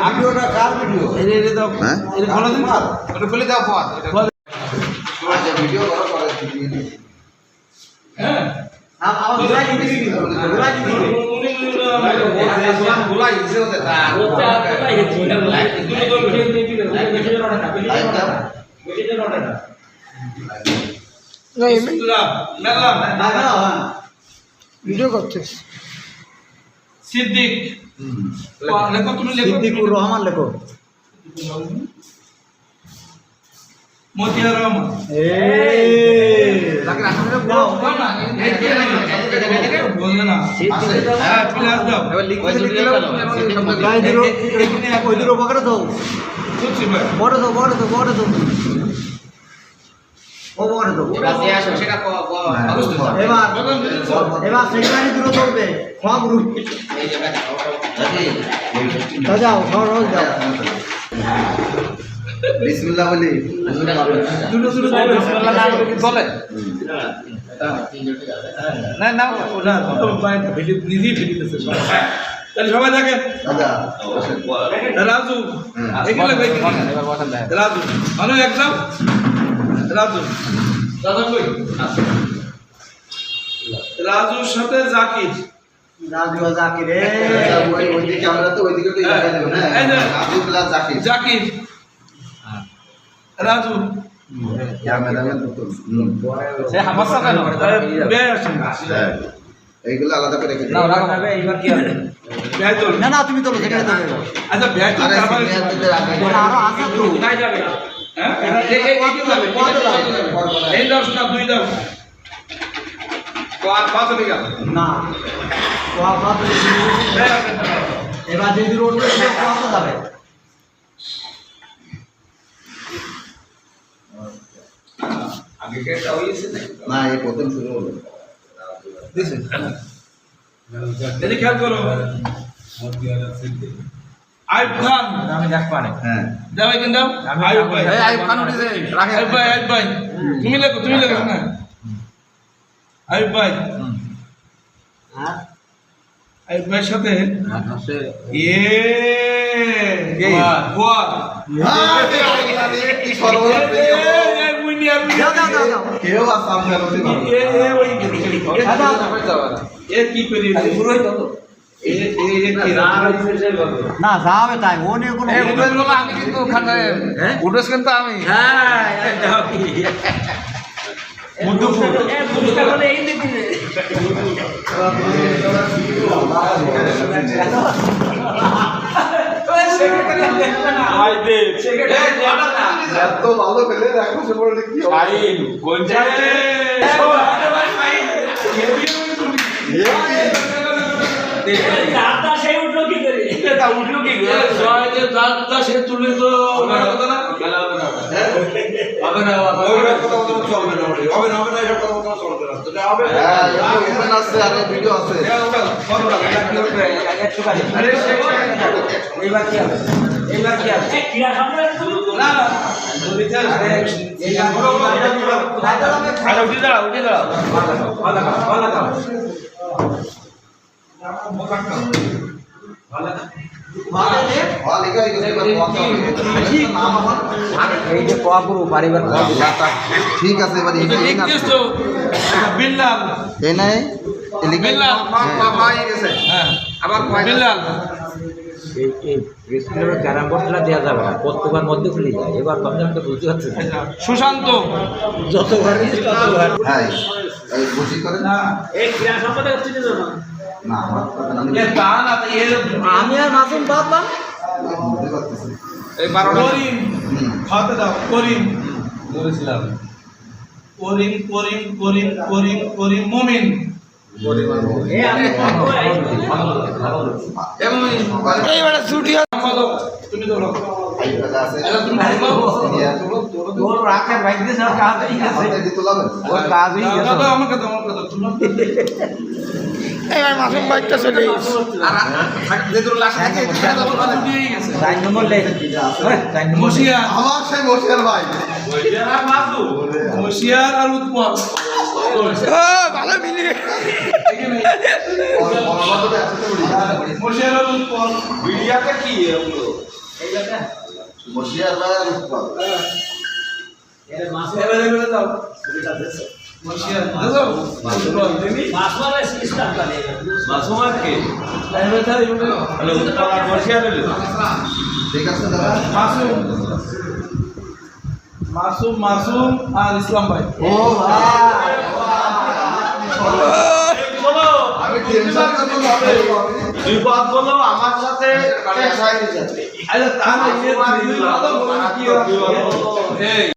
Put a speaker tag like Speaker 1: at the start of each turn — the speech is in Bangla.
Speaker 1: ভিডিওটা কার ভিডিও?
Speaker 2: এটা দাও, এটা খোলা দিন,
Speaker 1: ওটা খুলে দাও পর। আচ্ছা ভিডিও করো পরে
Speaker 2: হ্যাঁ
Speaker 1: আমার গুলাই দিবি গুলাই দিবি গুলাই দিছে ওতে তা
Speaker 3: ওটা হেছি লাইভ দুটো তো ভিডিও দিয়ে দিবে লাইভ ভিডিও নটা
Speaker 1: লাইভটা
Speaker 3: ভিডিও নটা
Speaker 2: না ইসলাম মেলাম
Speaker 1: না না
Speaker 2: ভিডিও করছিস সিদ্দিক লেখো তুমি লেখো
Speaker 1: সিদ্দিকুর রহমান লেখো
Speaker 2: মতিয়ার রহমান
Speaker 1: লাগে আসলে দাও
Speaker 2: না এই কে বললে না হ্যাঁ প্লাস দাও
Speaker 1: এবার লিখে লিখে গায় দিরো এখানে ওই দিরো বকরে দাও
Speaker 2: বুঝছি ভাই
Speaker 1: বড় দাও ও বকরে দাও
Speaker 3: এবার যে আসো সেটা
Speaker 1: এবার সেখানে দিরো চলবে খাওয়া গুরু
Speaker 3: এই যে
Speaker 1: যাও সরজ যাও বিসমিল্লাহ বলি
Speaker 2: দুটো বিসমিল্লাহ না বলে কি চলে না না ওটা তো বাইরে ভিডিও নিজেই ভিডিওতেছে তাহলে সবাই দেখেন
Speaker 1: দাদা
Speaker 2: রাজু এগুলো ভাই এবার বসান দেয় রাজু ভালো একদম রাজু দাদা কই রাজুর সাথে জাকির
Speaker 1: রাজু জাকির রে ওইদিকে আমরা তো ওইদিকে তো লাগাই দেব না রাজু প্লাস জাকির
Speaker 2: জাকির রাজু
Speaker 1: ক্যামেরাম্যান তো
Speaker 2: সে হামাসা কেন বে আসেন
Speaker 1: এইগুলো আলাদা করে রেখে
Speaker 2: না রাখো ভাই এবার কি হবে ব্যাগ তোল
Speaker 1: না তুমি তো সেখানে দাও
Speaker 2: আচ্ছা ব্যাগ তোল
Speaker 1: আরে
Speaker 2: তারপরে
Speaker 1: সিনিয়রদের আগে আরো আছে তো
Speaker 3: কোথায় যাবে
Speaker 2: হ্যাঁ এই যাবে এই দশ না দুই দশ তো আর পাঁচ হয়ে গেল
Speaker 1: না কোয়া বাদ এবার যদি রোড করে কোয়া তো যাবে
Speaker 2: আগে কেটা হইছে
Speaker 1: না এই প্রথম শুরু হলো
Speaker 2: দিছেন এই খেয়াল করো আইব খান
Speaker 3: আমি দেখ পারে
Speaker 1: হ্যাঁ
Speaker 2: যাবে কিন্তু আইব ভাই
Speaker 1: আইব খান উঠেছে রাখে
Speaker 2: আইব ভাই তুমি লেখো না আইব ভাই
Speaker 1: হ্যাঁ
Speaker 2: আইব ভাইয়ের সাথে
Speaker 1: আছে
Speaker 2: কে গোয়া
Speaker 1: কি সর্বনাশ
Speaker 2: দাও
Speaker 1: কেউ আসাম ফেরত
Speaker 2: কি করি পুরোই তো
Speaker 1: না যাবে তাই ও নিয়ে কোনো
Speaker 2: আমি কিন্তু ওখানে উঠেছ কিন্তু আমি
Speaker 1: এত ভালো খেলে দেখো সে বলে কি
Speaker 3: দাদা সেই উঠলো কি করে
Speaker 2: উঠলো কি সে তুলে তো হবে না
Speaker 1: আছে আরে ভিডিও আছে
Speaker 2: এইবার কি হবে
Speaker 3: ক্রীড়া সামনে
Speaker 2: না উঠে দাঁড়াও
Speaker 1: ঠিক আছে এবার
Speaker 2: বিল্লাল
Speaker 1: এই নাই
Speaker 2: বিল্লাল হ্যাঁ আবার বিল্লাল
Speaker 3: ক্যারাম বোর্ডটা দেওয়া যাবে না প্রত্যেকবার মধ্যে খুলে যায় এবার আমি একটা বুঝতে পারছি
Speaker 2: সুশান্ত
Speaker 3: যতবার
Speaker 1: হ্যাঁ এই বুঝি করে না
Speaker 3: এই ক্রীড়া সম্পদে হচ্ছে
Speaker 1: না আমার কথা না
Speaker 3: আমি আর মাসুম বাবা
Speaker 1: বুঝতে পারতেছি
Speaker 2: এই 12 করিম খাওয়াতে দাও করিম বলেছিলাম করিম মুমিন
Speaker 1: এইবারে ছুটি
Speaker 2: তুমি ধরো
Speaker 1: আছে
Speaker 2: তুমি
Speaker 3: তোর রাখে বাইক দিয়ে সব কাজ হয়ে গেছে
Speaker 1: দিতে লাগবে
Speaker 3: ওর কাজ হয়ে গেছে
Speaker 2: দাদা আমাকে দাও তুমি
Speaker 1: এবার মাসুম বাইকটা চলে
Speaker 2: আর যেগুলো লাশ থাকে সেটা তো কথা দিয়ে গেছে
Speaker 3: 4 নম্বর লেখ 4 নম্বর
Speaker 2: মশিয়া
Speaker 1: আমার সেই মশিয়ার ভাই
Speaker 2: মশিয়ার আর মাসু মশিয়ার আর উৎপল ভালো মিলে দেখে নাই মশিয়ার উৎপল
Speaker 4: বিড়িয়াটা কি এগুলো
Speaker 1: মশিয়ার বা উৎপল
Speaker 2: এবারে এবারে দাও মশিয়ার দাও উৎপল তুমি
Speaker 4: মাসুমার কে
Speaker 2: এবারে দাও এবারে
Speaker 4: হলো উৎপল আর বসিয়া হলো
Speaker 1: ঠিক আছে দাদা
Speaker 2: মাসুম আর ইসলাম ভাই
Speaker 1: ও ভাই
Speaker 4: বলো
Speaker 1: আমি টেনশন করতে হবে
Speaker 4: বিপদ বলো আমার সাথে
Speaker 1: কাটা খাই দিতে
Speaker 2: আরে তা না কি হবে এই